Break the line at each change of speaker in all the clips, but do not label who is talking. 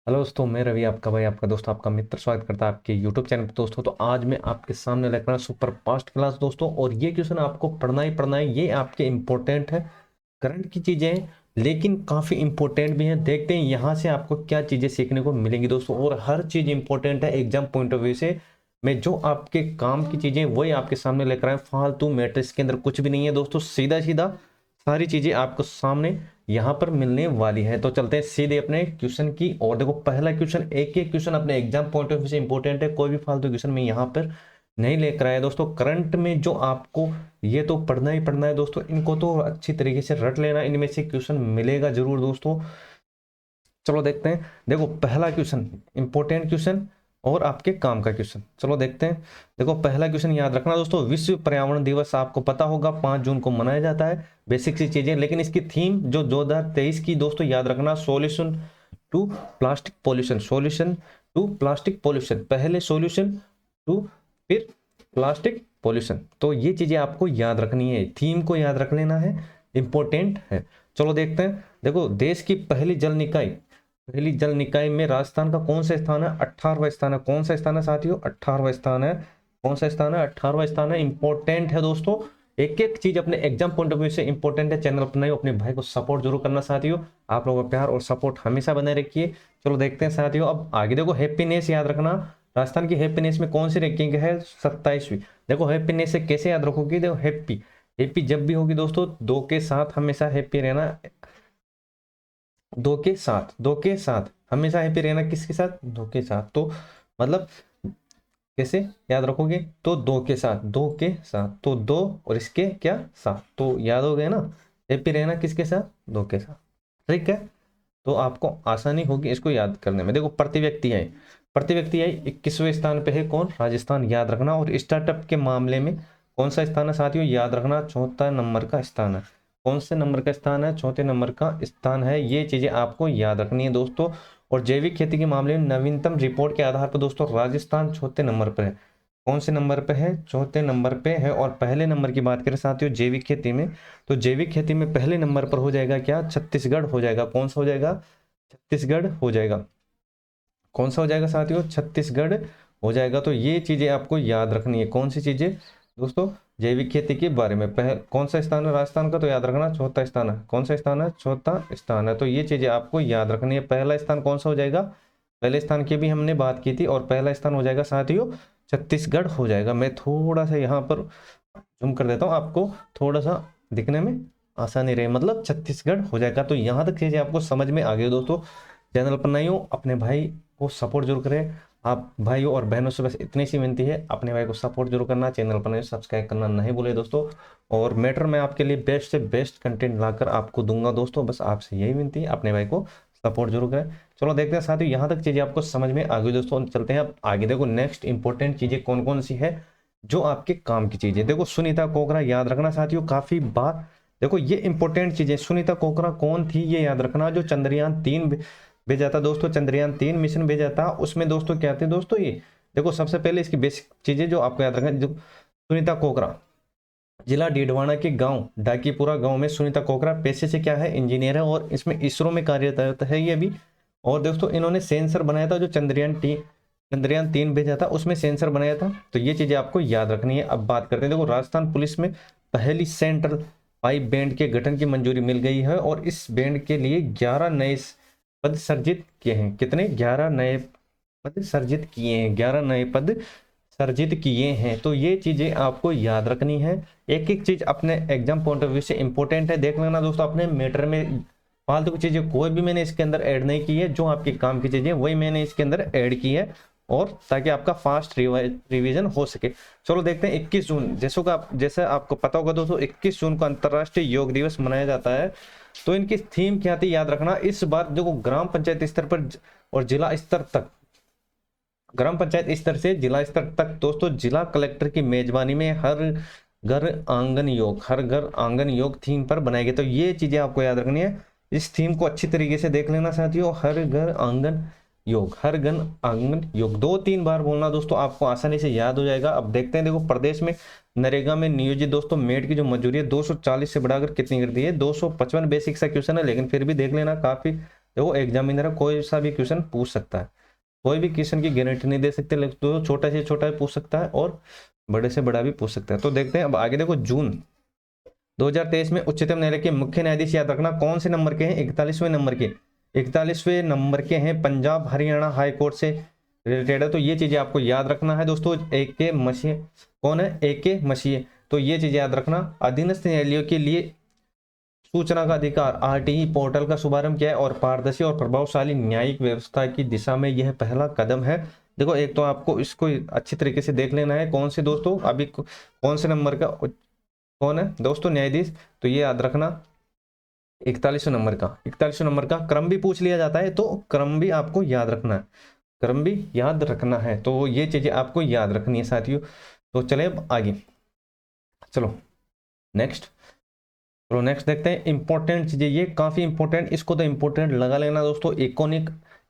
Hello दोस्तों, मैं रवि, आपका भाई, आपका दोस्त, आपका मित्र स्वागत करता है आपके यूट्यूब चैनल पर। दोस्तों तो आज मैं आपके सामने लेकर आया सुपर फास्ट क्लास दोस्तों, और ये क्वेश्चन आपको पढ़ना ही पढ़ना है। ये आपके इंपॉर्टेंट है, करंट की चीजें हैं लेकिन काफी इंपॉर्टेंट भी हैं। देखते हैं यहाँ से आपको क्या चीजें सीखने को मिलेंगी दोस्तों। और हर चीज इंपॉर्टेंट है एग्जाम पॉइंट ऑफ व्यू से। मैं जो आपके काम की चीजें वही आपके सामने लेकर आया, फालतू मैट्रिक्स के अंदर कुछ भी नहीं है दोस्तों। सीधा सीधा सारी चीजें आपको सामने यहाँ पर मिलने वाली है। तो चलते हैं सीधे अपने क्वेश्चन की। और देखो, पहला क्वेश्चन, एक एक क्वेश्चन अपने एग्जाम पॉइंट ऑफ व्यू से इंपॉर्टेंट है। कोई भी फालतू क्वेश्चन मैं यहाँ पर नहीं लेकर आया दोस्तों। करंट में जो आपको ये तो पढ़ना ही पढ़ना है दोस्तों, इनको तो अच्छी तरीके से रट लेना। इनमें से क्वेश्चन मिलेगा जरूर दोस्तों। चलो देखते हैं। देखो, पहला क्वेश्चन इंपॉर्टेंट क्वेश्चन और आपके काम का क्वेश्चन। चलो देखते हैं। देखो, पहला क्वेश्चन याद रखना दोस्तों। विश्व पर्यावरण दिवस आपको पता होगा 5 जून को मनाया जाता है। बेसिक सी चीजें, लेकिन इसकी थीम जो 2023 की दोस्तों याद रखना, solution to plastic pollution. Solution to plastic pollution, पहले सॉल्यूशन टू, फिर प्लास्टिक पॉल्यूशन। तो ये चीजें आपको याद रखनी है, थीम को याद रख लेना है, इंपॉर्टेंट है। चलो देखते हैं। देखो, देश की पहली जल निकाय में राजस्थान का कौन सा स्थान है? 18वां स्थान है। कौन सा स्थान है साथियों? 18वां स्थान है। कौन सा स्थान है? 18वां स्थान है। इंपॉर्टेंट है दोस्तों। एक एक चीज अपने एग्जाम पॉइंट ऑफ व्यू से इंपॉर्टेंट है। चैनल अपना अपने भाई को सपोर्ट जरूर करना साथियों। आप लोगों का प्यार और सपोर्ट हमेशा बने रखिए। चलो देखते हैं साथियों। अब आगे देखो, हैप्पीनेस याद रखना। राजस्थान की हैप्पीनेस में कौन सी रैंकिंग है? 27वीं। देखो, हैप्पीनेस से कैसे याद रखोगे? देखो, हैप्पी हैप्पी जब भी होगी दोस्तों, दो के साथ हमेशा हैप्पी रहना। दो के साथ हमेशा हैप्पी रहना। किसके साथ? दो के साथ। तो मतलब कैसे याद रखोगे? तो दो के साथ तो दो, और इसके क्या साथ, तो याद हो गया ना। हैप्पी रहना किसके साथ? दो के साथ। ठीक है, तो आपको आसानी होगी इसको याद करने में। देखो, प्रति व्यक्ति आई 21वें स्थान पे है। कौन? राजस्थान, याद रखना। और स्टार्टअप के मामले में कौन सा स्थान है साथियों? याद रखना, चौथा नंबर का स्थान है। कौन से नंबर का स्थान है? चौथे नंबर का स्थान है। ये चीजें आपको याद रखनी है दोस्तों। और जैविक खेती के मामले में नवीनतम रिपोर्ट के आधार पर दोस्तों राजस्थान चौथे नंबर पर है। कौन से नंबर पे है? चौथे नंबर पे है। और पहले नंबर की बात करें साथियों जैविक खेती में, तो जैविक खेती में पहले नंबर पर हो जाएगा क्या? छत्तीसगढ़ हो जाएगा। कौन सा हो जाएगा? छत्तीसगढ़ हो जाएगा। कौन सा हो जाएगा साथियों? छत्तीसगढ़ हो जाएगा। तो ये चीजें आपको याद रखनी है। कौन सी चीजें दोस्तों? जैविक खेती के बारे में कौन सा स्थान है राजस्थान का? तो याद रखना, चौथा स्थान है। कौन सा स्थान है? चौथा स्थान है। तो ये चीजें आपको याद रखनी है। पहला स्थान कौन सा हो जाएगा? पहले स्थान की भी हमने बात की थी, और पहला स्थान हो जाएगा साथियों छत्तीसगढ़ हो जाएगा। मैं थोड़ा सा यहाँ पर जूम कर देता हूँ, आपको थोड़ा सा दिखने में आसानी रहे। मतलब छत्तीसगढ़ हो जाएगा। तो यहाँ तक चीजें आपको समझ में आ गई दोस्तों। चैनल पर नहीं हो, अपने भाई को सपोर्ट जरूर करें। आप भाइयों और बहनों से बस इतनी सी विनती है, अपने भाई को सपोर्ट जरूर करना। चैनल पर नहीं, सब्सक्राइब करना नहीं भूले दोस्तों। और मैटर मैं आपके लिए बेस्ट से बेस्ट कंटेंट लाकर आपको दूंगा दोस्तों। बस आपसे यही विनती है, अपने भाई को सपोर्ट जरूर करें। चलो देखते हैं साथियों, यहाँ तक चीजें आपको समझ में आ गई दोस्तों। चलते हैं अब आगे। देखो, नेक्स्ट इंपॉर्टेंट चीजें कौन कौन सी है जो आपके काम की चीजें। देखो, सुनीता कोकरा, याद रखना साथियों, काफी बार देखो ये इंपॉर्टेंट चीजें। सुनीता कोकरा कौन थी? ये याद रखना, जो चंद्रयान 3 भेजा था दोस्तों। चंद्रयान 3 मिशन भेजा था, उसमें दोस्तों क्या थे दोस्तों? ये देखो, सबसे पहले इसकी बेसिक चीजें जो आपको याद रखना। जो सुनीता कोकरा, जिला डीडवाना के गांव डाकीपुरा गांव में सुनीता कोकरा पेशे से क्या है? इंजीनियर है, और इसमें इसरो में कार्यरत है ये भी। और दोस्तों इन्होंने सेंसर बनाया था, जो चंद्रयान 3 भेजा था उसमें सेंसर बनाया था। तो ये चीजें आपको याद रखनी है। अब बात करते हैं। देखो, राजस्थान पुलिस में पहली सेंट्रल पाइप बैंड के गठन की मंजूरी मिल गई है, और इस बैंड के लिए 11 नए पद सर्जित किए हैं। कितने? 11 नए पद सर्जित किए हैं। 11 नए पद सर्जित किए हैं। तो ये चीजें आपको याद रखनी है। एक एक चीज अपने एग्जाम पॉइंट ऑफ व्यू से इंपॉर्टेंट है। देख लेना दोस्तों, अपने मैटर में फालतू की चीजें कोई भी मैंने इसके अंदर ऐड नहीं की है। जो आपके काम की चीजें वही मैंने इसके अंदर ऐड की है, और ताकि आपका फास्ट रिवीजन हो सके। चलो देखते हैं। 21 जून जैसे आपको पता होगा दोस्तों, 21 जून को अंतरराष्ट्रीय योग दिवस मनाया जाता है। तो इनकी थीम क्या थी याद रखना। इस बार जो ग्राम पंचायत स्तर पर और जिला स्तर तक, ग्राम पंचायत स्तर से जिला स्तर तक दोस्तों, जिला कलेक्टर की मेजबानी में हर घर आंगन योग थीम पर बनाए गए। तो ये चीजें आपको याद रखनी है। इस थीम को अच्छी तरीके से देख लेना साथियों। हर घर आंगन योग, हर घर आंगन योग 2-3 बार बोलना दोस्तों, आपको आसानी से याद हो जाएगा। अब देखते हैं। देखो, प्रदेश में नरेगा में नियोजित दोस्तों मेड की जो मजदूरी है 240 से बढ़ाकर कितनी कर दी है? 255। बेसिक सा क्वेश्चन है, लेकिन फिर भी देख लेना, काफी देखो एग्जामिनर कोई सा भी क्वेश्चन पूछ सकता है, कोई भी क्वेश्चन की गारंटी नहीं दे सकते, लेकिन तो छोटा से छोटा भी पूछ सकता है और बड़े से बड़ा भी पूछ सकता है। तो देखते हैं अब आगे। देखो जून 2023 में उच्चतम न्यायालय के मुख्य न्यायाधीश याद रखना कौन से नंबर के हैं, 41वें नंबर के, 41वें नंबर के हैं, पंजाब हरियाणा हाई कोर्ट से रिलेटेड है। तो ये चीजें आपको याद रखना है दोस्तों। ए के मसीह कौन है, ए के मसीह, तो ये चीजें याद रखना। अधीनस्थ न्यायालयों के लिए सूचना का अधिकार आरटीई पोर्टल का शुभारंभ किया है और पारदर्शी और प्रभावशाली न्यायिक व्यवस्था की दिशा में यह पहला कदम है। देखो एक तो आपको इसको अच्छी तरीके से देख लेना है, कौन से दोस्तों अभी कौन से नंबर का कौन है दोस्तों न्यायाधीश, तो ये याद रखना 41वें नंबर का, 41वें नंबर का। क्रम भी पूछ लिया जाता है, तो क्रम भी आपको याद रखना है, क्रम भी याद रखना है। तो ये चीजें आपको याद रखनी है साथियों। तो चले अब आगे, चलो नेक्स्ट, चलो नेक्स्ट देखते हैं इंपॉर्टेंट चीजें, ये काफी इंपॉर्टेंट, इसको तो इंपॉर्टेंट लगा लेना दोस्तों।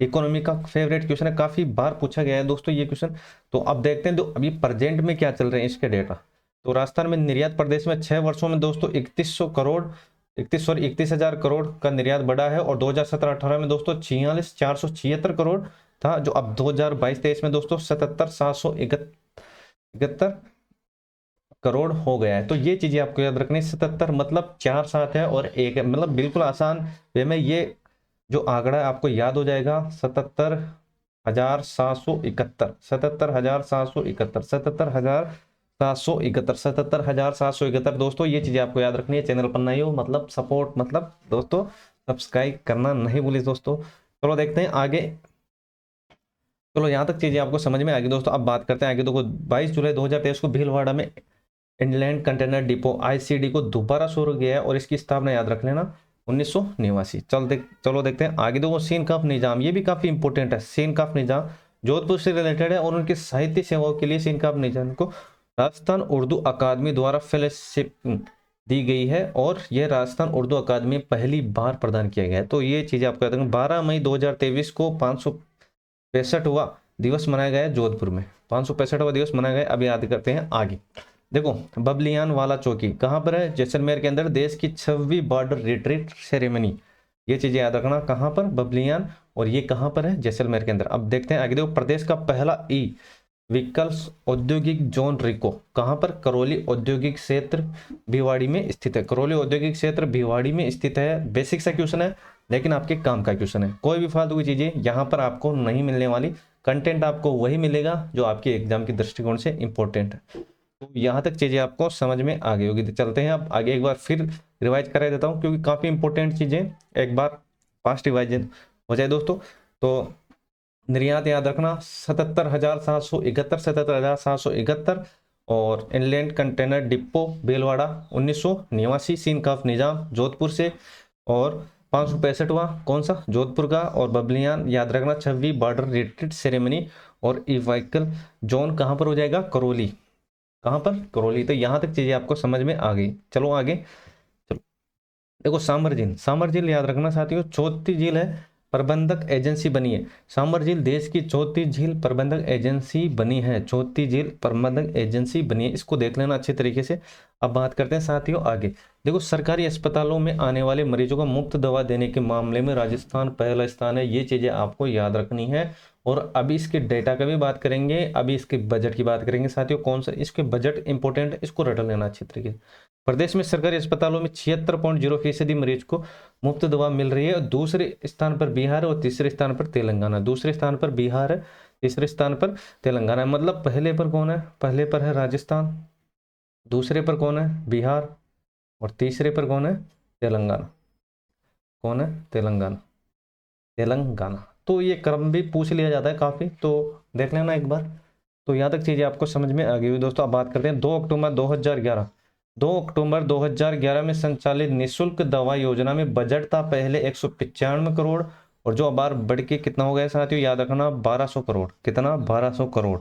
इकोनॉमी का फेवरेट क्वेश्चन है, काफी बार पूछा गया है दोस्तों ये क्वेश्चन। तो अब देखते हैं तो अभी प्रेजेंट में क्या चल रहे हैं इसके डेटा। तो राजस्थान में निर्यात प्रदेश में 6 वर्षों में दोस्तों 31,000 करोड़ का निर्यात बढ़ा है, और 2017-18 में दोस्तों 46,476 करोड़ था, जो अब 2022-23 में दोस्तों 77,771 करोड़ हो गया है। तो ये चीजें आपको याद रखनी, 77 मतलब 4 7 है और 1 है, मतलब बिल्कुल आसान वे में ये जो आंकड़ा है आपको याद हो जाएगा। 77,771, 77,771, 77,771, 77,771 दोस्तों, ये चीजें आपको याद रखनी है। चैनल पर नए हो मतलब सपोर्ट, मतलब दोस्तों सब्सक्राइब करना नहीं भूलिए दोस्तों। चलो देखते हैं आगे। चलो यहाँ तक चीजें आपको समझ में आ गई दोस्तों। अब बात करते हैं आगे। देखो 22 जुलाई 2023 को भीलवाड़ा में इंडलैंड कंटेनर डिपो आईसीडी को दोबारा शुरू किया है, और इसकी स्थापना याद रख लेना 1989। चलो देखते हैं आगे। देखो सीन काफ निजाम, ये भी काफी इंपॉर्टेंट है। सीन काफ निजाम जोधपुर से रिलेटेड है, और उनकी साहित्य सेवाओं के लिए सीन काफ निजाम को राजस्थान उर्दू अकादमी द्वारा फेलोशिप दी गई है, और यह राजस्थान उर्दू अकादमी पहली बार प्रदान किया गया है। तो ये चीजें आपको याद रखना। 12 मई 2023 को 565वां दिवस मनाया गया है जोधपुर में, 565वां दिवस मनाया गया। अब याद करते हैं आगे। देखो बबलियान वाला चौकी कहां पर है, जैसलमेर के अंदर, देश की 6वीं बॉर्डर रिट्रीट सेरेमनी, ये चीजें याद रखना कहां पर, बबलियान, और ये कहां पर है, जैसलमेर के अंदर। अब देखते हैं आगे। देखो प्रदेश का पहला ई विकल्प औद्योगिक जोन रिको कहां पर, करौली औद्योगिक क्षेत्र भिवाड़ी में स्थित है। करौली औद्योगिक क्षेत्र भिवाड़ी में स्थित है। बेसिक सा क्वेश्चन है, लेकिन आपके काम का क्वेश्चन है। कोई भी फालतू की चीजें यहाँ पर आपको नहीं मिलने वाली, कंटेंट आपको वही मिलेगा जो आपके एग्जाम के दृष्टिकोण से इंपॉर्टेंट है। तो यहाँ तक चीजें आपको समझ में आ गई होगी। तो चलते हैं अब आगे, एक बार फिर रिवाइज करा देता हूँ, क्योंकि काफी इंपॉर्टेंट चीजें एक बार फास्ट रिवाइज हो जाए दोस्तों। तो निर्यात याद रखना 77,771, 77,771, और inland container depot Bhilwara 1989, Seen Kaaf Nizam Jodhpur से, और 565वां कौन सा, जोधपुर का, और बबलियान याद रखना 6वीं बॉर्डर रिट्रीट सेरेमनी, और ई व्हीकल जोन कहां पर हो जाएगा, करौली, कहां पर, करौली। तो यहां तक चीजें आपको समझ में आ गई। चलो आगे, चलो देखो सामर झील, सामर झील याद रखना साथियों, चौथी झील है, प्रबंधक एजेंसी बनी है। सामर झील देश की चौथी झील प्रबंधक एजेंसी बनी है, चौथी झील प्रबंधक एजेंसी बनी है, इसको देख लेना अच्छे तरीके से। अब बात करते हैं साथियों आगे। देखो सरकारी अस्पतालों में आने वाले मरीजों को मुफ्त दवा देने के मामले में राजस्थान पहला स्थान है, ये चीजें आपको याद रखनी है। और अभी इसके डेटा का भी बात करेंगे, अभी इसके बजट की बात करेंगे साथियों, कौन सा इसके बजट इंपॉर्टेंट है, इसको रट लेना अच्छे तरीके से। प्रदेश में सरकारी अस्पतालों में 76.0% मरीज को मुफ्त दवा मिल रही है। दूसरे स्थान पर बिहार और तीसरे स्थान पर तेलंगाना, दूसरे स्थान पर बिहार है, तीसरे स्थान पर तेलंगाना। मतलब पहले पर कौन है, पहले पर है राजस्थान, दूसरे पर कौन है, बिहार, और तीसरे पर कौन है, तेलंगाना, कौन है, तेलंगाना, तेलंगाना। तो ये क्रम भी पूछ लिया जाता है काफी, तो देख लेना एक बार। तो यहाँ तक चीजें आपको समझ में आ गई हुई दोस्तों। अब बात करते हैं 2 अक्टूबर 2011, 2 अक्टूबर 2011 में संचालित निःशुल्क दवा योजना में बजट था पहले 195 करोड़, और जो अब बढ़ के कितना हो गया साथियों, याद रखना 1200 करोड़, कितना, 1200 करोड़,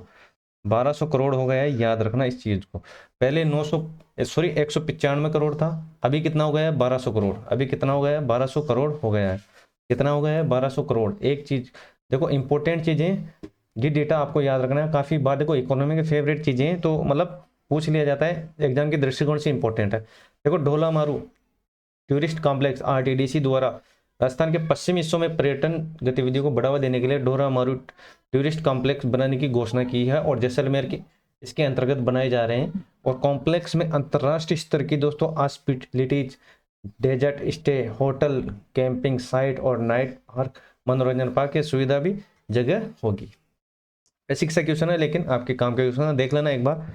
1200 करोड़ हो गया है, याद रखना इस चीज को। पहले 195 करोड़ था, अभी कितना हो गया है, 1200 करोड़, अभी कितना हो गया है, 1200 करोड़ हो गया है, कितना हो गया है, 1200 करोड़। एक चीज देखो इंपॉर्टेंट चीजें, ये डेटा आपको याद रखना है काफी बार। देखो इकोनॉमी के फेवरेट चीजें तो मतलब पूछ लिया जाता है, एग्जाम के दृष्टिकोण से इंपॉर्टेंट है। देखो ढोला मारू टूरिस्ट कॉम्प्लेक्स आरटीडीसी द्वारा राजस्थान के पश्चिमी हिस्सों में पर्यटन गतिविधियों को बढ़ावा देने के लिए डोरा मारू टूरिस्ट कॉम्प्लेक्स बनाने की घोषणा की है और जैसलमेर के इसके अंतर्गत बनाए जा रहे हैं। और कॉम्प्लेक्स में अंतर्राष्ट्रीय स्तर की दोस्तों hospitalities, desert stay, hotel, camping site और नाइट पार्क, मनोरंजन पार्क की सुविधा भी जगह होगी। बेसिक सा क्वेश्चन है लेकिन आपके काम का क्वेश्चन है, देख लेना एक बार।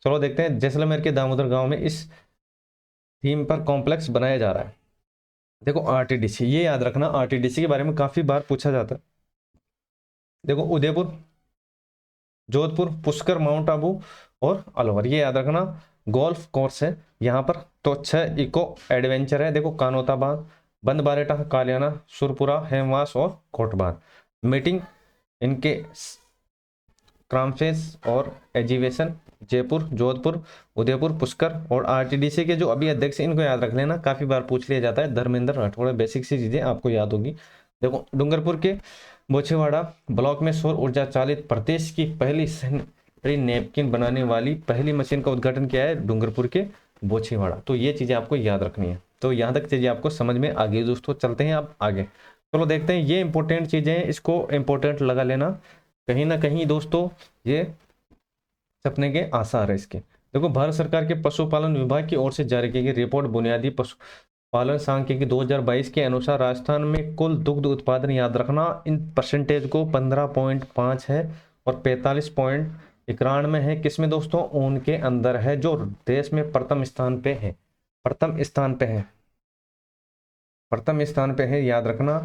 चलो देखते हैं, जैसलमेर के दामोदर गांव में इस थीम पर कॉम्प्लेक्स बनाया जा रहा है। देखो आरटीडीसी, ये याद रखना, आरटीडीसी के बारे में काफी बार पूछा जाता है। देखो उदयपुर, जोधपुर, पुष्कर, माउंट आबू और अलवर, ये याद रखना। गोल्फ कोर्स है यहाँ पर। तो 6 इको एडवेंचर है। देखो कानोता बांध, बंद बारेटा, कालियाना, सुरपुरा, हेमवास और कोटबांध। मीटिंग इनके क्रामफेस और एजिवेशन, जयपुर, जोधपुर, उदयपुर, पुष्कर और आरटीडीसी के जो अभी अध्यक्ष इनको याद रख लेना, काफी बार पूछ लिया जाता है। धर्मेंद्र राठौड़, बेसिक सी चीजें आपको याद होगी। देखो डूंगरपुर के बोछेवाड़ा ब्लॉक में सौर ऊर्जा चालित प्रदेश की पहली सैनिटरी नैपकिन बनाने वाली पहली मशीन का उद्घाटन किया है डूंगरपुर के बोछेवाड़ा। तो ये चीजें आपको याद रखनी है। तो यहाँ तक चीजें आपको समझ में आ गई दोस्तों। चलते हैं अब आगे। चलो देखते हैं, ये इंपॉर्टेंट चीजें हैं, इसको इंपॉर्टेंट लगा लेना। कहीं ना कहीं दोस्तों ये छपने के आसार है इसके। देखो भारत सरकार के पशुपालन विभाग की ओर से जारी की गई रिपोर्ट बुनियादी पशुपालन सांख्यिकी 2022 के अनुसार राजस्थान में कुल दुग्ध उत्पादन, याद रखना इन परसेंटेज को, 15.5 है और 45.91 है। किसमें दोस्तों? ऊन के अंदर है, जो देश में प्रथम स्थान पे है। प्रथम स्थान पे है, प्रथम स्थान पे है, याद रखना,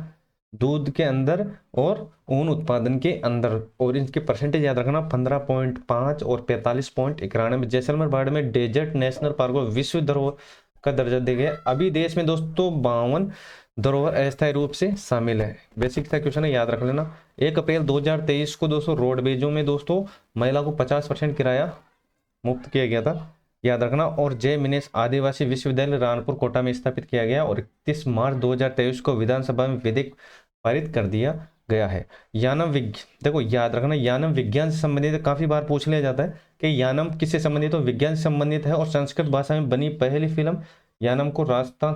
दूध के अंदर और ऊन उत्पादन के अंदर। और इनके परसेंटेज याद रखना, 15.5 और 45.91। Jaisalmer Barmer desert national park को विश्व धरोहर का दर्जा दिया गया। अभी देश में दोस्तों 52 धरोहर अस्थायी रूप से शामिल है। बेसिक सा क्वेश्चन है, याद रख लेना। 1 अप्रैल 2023 को दोस्तों रोडवेजों में दोस्तों महिला को 50% किराया मुक्त किया गया था, याद रखना। और जय मिनेश आदिवासी विश्वविद्यालय रानपुर कोटा में स्थापित किया गया और 31 मार्च 2023 को विधानसभा में विधेयक पारित कर दिया गया है। यानम विज्ञान, देखो याद रखना, यानम विज्ञान से संबंधित काफी बार पूछ लिया जाता है कि यानम किससे संबंधित हो, विज्ञान से संबंधित है। और संस्कृत भाषा में बनी पहली फिल्म यानम को राजस्थान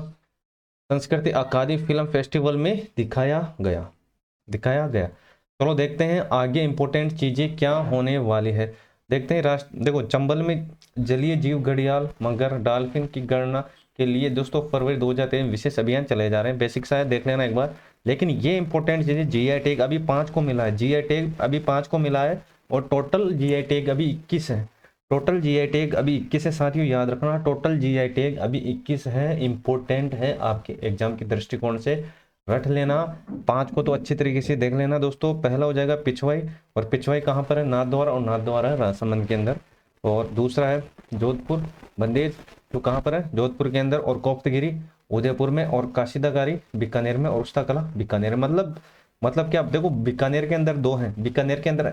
संस्कृति अकादमी फिल्म फेस्टिवल में दिखाया गया। चलो देखते हैं आगे इंपॉर्टेंट चीजें क्या होने वाली है। देखते हैं देखो चंबल में जलीय जीव घड़ियाल, मगर, डॉल्फिन की गणना के लिए दोस्तों फरवरी 2023 विशेष अभियान चलाए जा रहे हैं। बेसिक सा है, देख लेना एक बार। लेकिन ये इंपॉर्टेंट चीजें, जीआई टैग अभी 5 को मिला है, जीआई टैग अभी 5 को मिला है और टोटल जीआई टैग अभी 21 है। टोटल जीआई टैग अभी 21 है साथियों, याद रखना, टोटल जीआई टैग अभी 21 है। इंपॉर्टेंट है आपके एग्जाम के दृष्टिकोण से, रट लेना। 5 को तो अच्छी तरीके से देख लेना दोस्तों। पहला हो जाएगा पिछवाई, और पिछवाई कहाँ पर है? नाथद्वारा, और नाथद्वारा है राजसमंद के अंदर। और दूसरा है जोधपुर बंदेज, जो कहाँ पर है? जोधपुर के अंदर। और कोफ्तगिरी उदयपुर में, और काशीदाकारी बीकानेर में, और उस्ताकला बीकानेर में। मतलब क्या? देखो बीकानेर के अंदर 2 हैं, बीकानेर के अंदर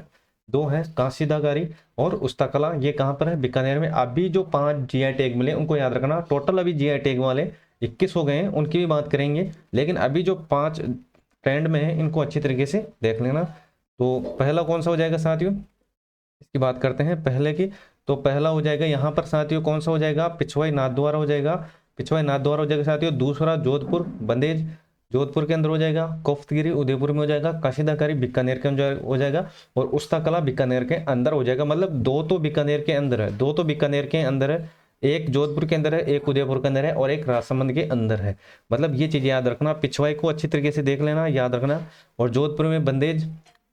2 हैं, काशीदाकारी और उस्ताकला, ये कहाँ पर है? बीकानेर में। अभी जो 5 जीआई टैग मिले उनको याद रखना। टोटल अभी जीआई टैग वाले 21 हो गए हैं, उनकी भी बात करेंगे। लेकिन अभी जो 5 ट्रेंड में है इनको अच्छी तरीके से देख लेना। तो पहला कौन सा हो जाएगा साथियों? इसकी बात करते हैं पहले की। तो पहला हो जाएगा यहाँ पर साथियों, कौन सा हो जाएगा? पिछवाई नाथद्वारा हो जाएगा, पिछवाई नाथद्वारा हो जाएगा साथियों। दूसरा जोधपुर बंदेज, जोधपुर के अंदर हो जाएगा। कोफ्तगिरी उदयपुर में हो जाएगा। काशीदाकारी बीकानेर के अंदर हो जाएगा। और उस्ताकला बीकानेर के अंदर हो जाएगा। मतलब 2 तो बीकानेर के अंदर है, 2 तो बीकानेर के अंदर है, एक जोधपुर के अंदर है, एक उदयपुर के अंदर है, और एक राजसमंद के अंदर है। मतलब ये चीज याद रखना। पिछवाई को अच्छी तरीके से देख लेना, याद रखना। और जोधपुर में बंदेज,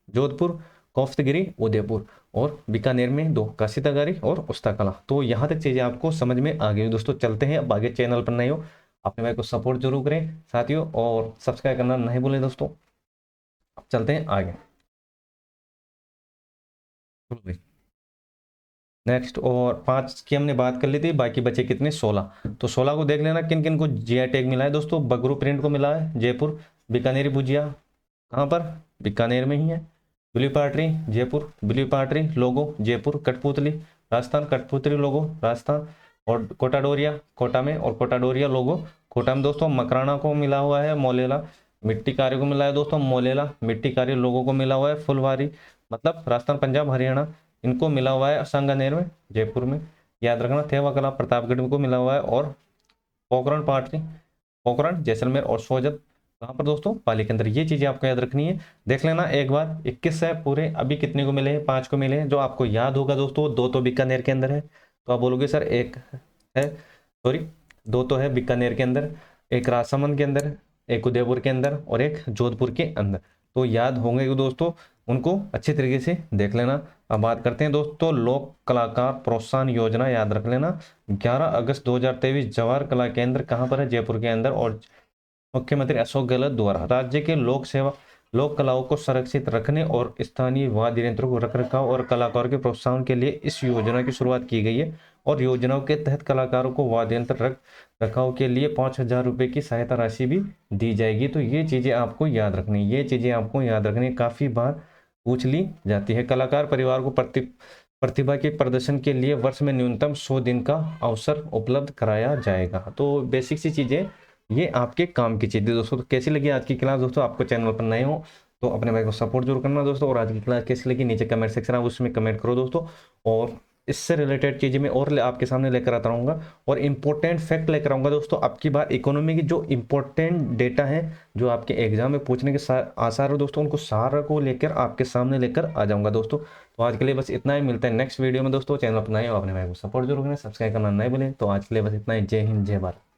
जोधपुर, कोफ्तगिरी, उदयपुर, और बीकानेर में 2 काशीदाकारी और उस्ताकला। तो यहाँ तक चीजें आपको समझ में आ गई दोस्तों। चलते हैं अब आगे। चैनल पर नए हो अपने भाई को सपोर्ट जरूर करें साथियों, और सब्सक्राइब करना नहीं भूलें दोस्तों। अब चलते हैं आगे। नेक्स्ट, और 5 की हमने बात कर ली थी, बाकी बचे कितने? 16। तो 16 को देख लेना किन किन को जीआई टैग मिला है दोस्तों। बगरू प्रिंट को मिला है जयपुर। बीकानेरी भुजिया कहाँ पर? बीकानेर में ही है। ब्लू पार्टरी जयपुर, ब्लू पार्टरी लोगो जयपुर। कठपुतली राजस्थान, कठपुतली लोगो राजस्थान। और कोटाडोरिया कोटा में, और कोटाडोरिया लोगो कोटा में दोस्तों। मकराना को मिला हुआ है मोलेला। मिट्टी कार्य को मिला है दोस्तों मोलेला, मिट्टी कार्य लोगों को मिला हुआ है फुलवारी, मतलब राजस्थान, पंजाब, हरियाणा, इनको मिला हुआ है सांगानेर में, जयपुर में, याद रखना। थेवा कला प्रतापगढ़ को मिला हुआ है। और पोखरण पाटरी, पोखरण जैसलमेर, और सोजत कहाँ पर दोस्तों, पाली के अंदर। ये चीजें आपको याद रखनी है। देख लेना एक बार, 21 है पूरे, अभी कितने को मिले हैं, 5 को मिले हैं। जो आपको याद होगा दोस्तों, 2 तो बीकानेर के अंदर है, तो आप बोलोगे सर एक है, सॉरी 2 तो है बीकानेर के अंदर, एक राजसमंद के अंदर, एक उदयपुर के अंदर और एक जोधपुर के अंदर। तो याद होंगे दोस्तों, उनको अच्छे तरीके से देख लेना। अब बात करते हैं दोस्तों लोक कलाकार प्रोत्साहन योजना, याद रख लेना। 11 अगस्त 2023 जवाहर कला केंद्र कहाँ पर है, जयपुर के अंदर। और मुख्यमंत्री अशोक गहलोत द्वारा राज्य के लोक सेवा लोक कलाओं को संरक्षित रखने और स्थानीय वाद्य यंत्रों को रखरखाव और कलाकारों के प्रोत्साहन के लिए इस योजना की शुरुआत की गई है। और योजनाओं के तहत कलाकारों को वाद्य यंत्र रख रखाव के लिए 5,000 रुपये की सहायता राशि भी दी जाएगी। तो ये चीजें आपको याद रखनी, ये चीजें आपको याद रखनी, काफी बार पूछ ली जाती है। कलाकार परिवार को प्रतिभा के प्रदर्शन के लिए वर्ष में न्यूनतम 100 दिन का अवसर उपलब्ध कराया जाएगा। तो बेसिक सी चीजें, ये आपके काम की चीजें दोस्तों। तो कैसी लगी आज की क्लास दोस्तों, आपको चैनल पर नए हो तो अपने भाई को सपोर्ट जरूर करना दोस्तों। और आज की क्लास कैसी लगी नीचे कमेंट सेक्शन है उसमें कमेंट करो दोस्तों। और इससे रिलेटेड चीजें मैं और आपके सामने लेकर आता रहूंगा, और इंपॉर्टेंट फैक्ट लेकर आऊंगा दोस्तों। आपकी बार इकोनॉमी की जो इंपॉर्टेंट डेटा है, जो आपके एग्जाम में पूछने के आसार है दोस्तों, उनको सारा को लेकर आपके सामने लेकर आ जाऊंगा दोस्तों। तो आज के लिए बस इतना ही, मिलता है नेक्स्ट वीडियो में दोस्तों। चैनल पर नए हो अपने भाई को सपोर्ट जरूर करें, सब्सक्राइब करना नहीं भूलें। तो आज के लिए बस इतना ही। जय हिंद, जय भारत।